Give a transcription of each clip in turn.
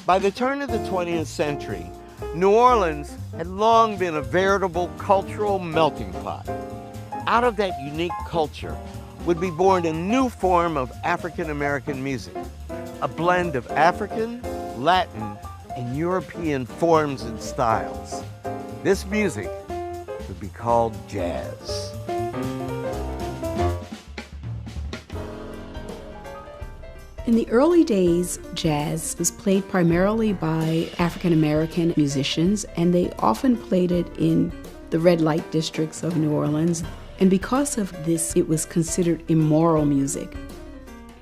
By the turn of the 20th century, New Orleans had long been a veritable cultural melting pot. Out of that unique culture would be born a new form of African American music, a blend of African, Latin, and European forms and styles. This music would be called jazz. In the early days, jazz was played primarily by African American musicians, and they often played it in the red light districts of New Orleans. And because of this, it was considered immoral music.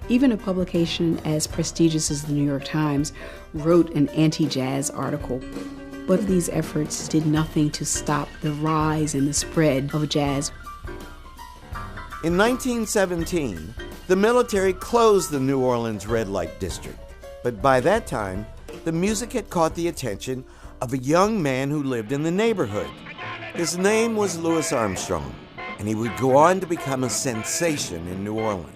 Even a publication as prestigious as the New York Times wrote an anti-jazz article. But these efforts did nothing to stop the rise and the spread of jazz. In 1917, the military closed the New Orleans red light district. But by that time, the music had caught the attention of a young man who lived in the neighborhood. His name was Louis Armstrong, and he would go on to become a sensation in New Orleans.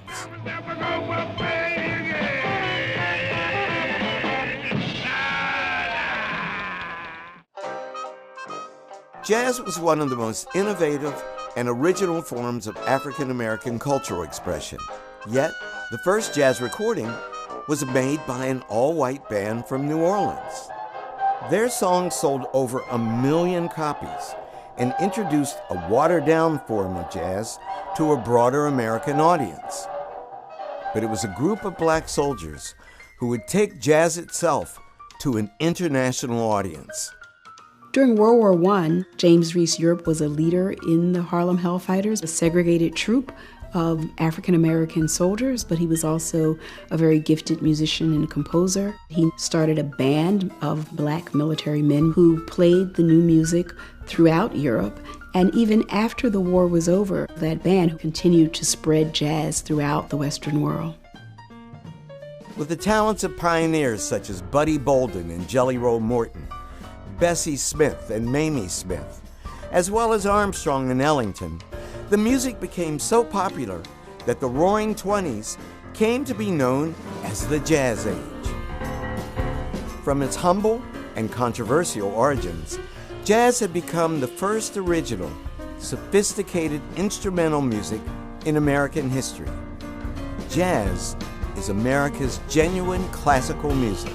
Jazz was one of the most innovative and original forms of African American cultural expression. Yet, the first jazz recording was made by an all-white band from New Orleans. Their song sold over 1 million copies and introduced a watered-down form of jazz to a broader American audience. But it was a group of black soldiers who would take jazz itself to an international audience. During World War I, James Reese Europe was a leader in the Harlem Hellfighters, a segregated troop of African American soldiers, but he was also a very gifted musician and composer. He started a band of black military men who played the new music throughout Europe, and even after the war was over, that band continued to spread jazz throughout the Western world. With the talents of pioneers such as Buddy Bolden and Jelly Roll Morton, Bessie Smith and Mamie Smith, as well as Armstrong and Ellington, the music became so popular that the Roaring Twenties came to be known as the Jazz Age. From its humble and controversial origins, jazz had become the first original, sophisticated instrumental music in American history. Jazz is America's genuine classical music.